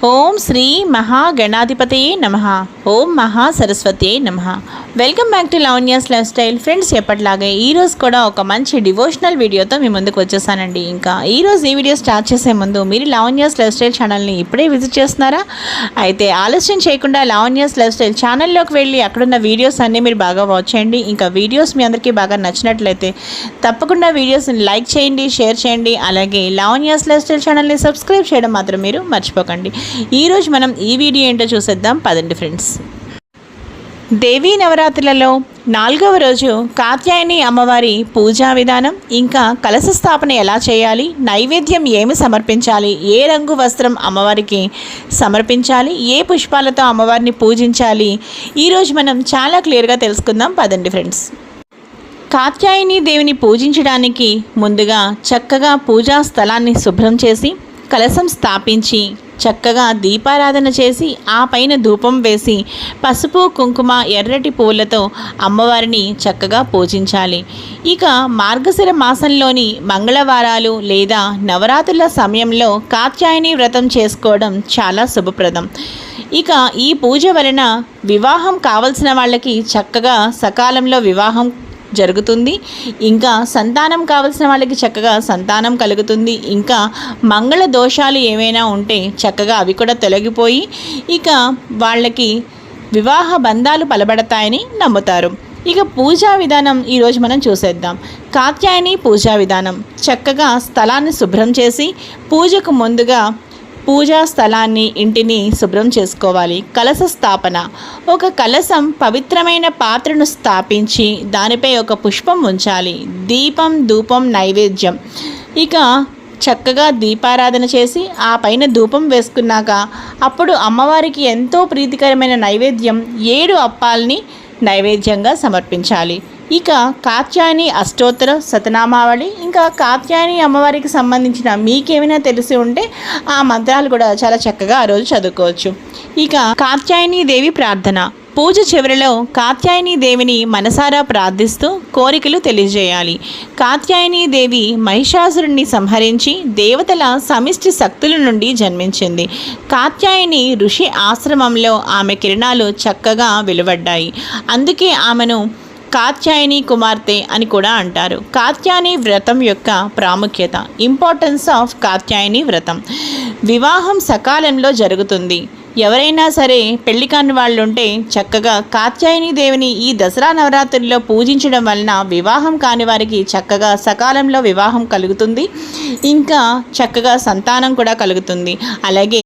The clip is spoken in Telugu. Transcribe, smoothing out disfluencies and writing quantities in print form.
ఓం శ్రీ మహాగణాధిపతయే నమః. ఓం మహాసరస్వతయే నమః. Welcome back to Lavanya's life style. Friends, ఎప్పటిలాగే ఈరోజు కూడా ఒక మంచి డివోషనల్ వీడియోతో మీ ముందుకు వచ్చేసానండి. ఇంకా ఈరోజు ఈ వీడియో స్టార్ట్ చేసే ముందు మీరు లావణ్యాస్ లైఫ్ స్టైల్ ఛానల్ని ఇప్పుడే విజిట్ చేస్తున్నారా? అయితే ఆలస్యం చేయకుండా లావణ్యాస్ లైఫ్ స్టైల్ ఛానల్లోకి వెళ్ళి అక్కడున్న వీడియోస్ అన్నీ మీరు బాగా వాచ్ చేయండి. ఇంకా వీడియోస్ మీ అందరికీ బాగా నచ్చినట్లయితే తప్పకుండా వీడియోస్ని లైక్ చేయండి, షేర్ చేయండి. అలాగే లావణ్యాస్ లైఫ్ స్టైల్ ఛానల్ని సబ్స్క్రైబ్ చేయడం మాత్రం మీరు మర్చిపోకండి. ఈరోజు మనం ఈ వీడియో ఏంటో చూసేద్దాం పదండి ఫ్రెండ్స్. దేవీ నవరాత్రులలో 4వ రోజు కాత్యాయని అమ్మవారి పూజా విధానం, ఇంకా కలశ స్థాపన ఎలా చేయాలి, నైవేద్యం ఏమి సమర్పించాలి, ఏ రంగు వస్త్రం అమ్మవారికి సమర్పించాలి, ఏ పుష్పాలతో అమ్మవారిని పూజించాలి, ఈరోజు మనం చాలా క్లియర్గా తెలుసుకుందాం పదండి ఫ్రెండ్స్. కాత్యాయని దేవిని పూజించడానికి ముందుగా చక్కగా పూజా స్థలాన్ని శుభ్రం చేసి కలశం స్థాపించి చక్కగా దీపారాధన చేసి ఆ పైన ధూపం వేసి పసుపు కుంకుమ ఎర్రటి పూలతో అమ్మవారిని చక్కగా పూజించాలి. ఇక మార్గశిర మాసంలోని మంగళవారాలు లేదా నవరాత్రుల సమయంలో కాత్యాయని వ్రతం చేసుకోవడం చాలా శుభప్రదం. ఇక ఈ పూజ వలన వివాహం కావలసిన వాళ్ళకి చక్కగా సకాలంలో వివాహం జరుగుతుంది. ఇంకా సంతానం కావలసిన వాళ్ళకి చక్కగా సంతానం కలుగుతుంది. ఇంకా మంగళ దోషాలు ఏమైనా ఉంటే చక్కగా అవి కూడా తొలగిపోయి ఇక వాళ్ళకి వివాహ బంధాలు పలబడతాయని నమ్ముతారు. ఇక పూజా విధానం ఈరోజు మనం చూసేద్దాం. కాత్యాయని పూజా విధానం: చక్కగా స్థలాన్ని శుభ్రం చేసి పూజకు ముందుగా పూజా స్థలాన్ని ఇంటిని శుభ్రం చేసుకోవాలి. కలశ స్థాపన: ఒక కలశం పవిత్రమైన పాత్రను స్థాపించి దానిపై ఒక పుష్పం ఉంచాలి. దీపం ధూపం నైవేద్యం: ఇక చక్కగా దీపారాధన చేసి ఆ పైన ధూపం వేసుకున్నాక అప్పుడు అమ్మవారికి ఎంతో ప్రీతికరమైన నైవేద్యం 7 అప్పాలని నైవేద్యంగా సమర్పించాలి. ఇక కాత్యాయని అష్టోత్తర శతనామావళి, ఇంకా కాత్యాయని అమ్మవారికి సంబంధించిన మీకేమైనా తెలిసి ఉంటే ఆ మంత్రాలు కూడా చాలా చక్కగా ఆ రోజు చదువుకోవచ్చు. ఇక కాత్యాయని దేవి ప్రార్థన: పూజ చివరిలో కాత్యాయని దేవిని మనసారా ప్రార్థిస్తూ కోరికలు తెలియజేయాలి. కాత్యాయని దేవి మహిషాసురుణ్ణి సంహరించి దేవతల సమిష్టి శక్తుల నుండి జన్మించింది. కాత్యాయని ఋషి ఆశ్రమంలో ఆమె కిరణాలు చక్కగా వెలువడ్డాయి. అందుకే ఆమెను కాత్యాయని కుమార్తె అని కూడా అంటారు. కాత్యాయని వ్రతం యొక్క ప్రాముఖ్యత: ఇంపార్టెన్స్ ఆఫ్ కాత్యాయని వ్రతం. వివాహం సకాలంలో జరుగుతుంది. ఎవరైనా సరే పెళ్లి కాని వాళ్ళు ఉంటే చక్కగా కాత్యాయని దేవిని ఈ దసరా నవరాత్రుల్లో పూజించడం వలన వివాహం కాని వారికి చక్కగా సకాలంలో వివాహం కలుగుతుంది. ఇంకా చక్కగా సంతానం కూడా కలుగుతుంది. అలాగే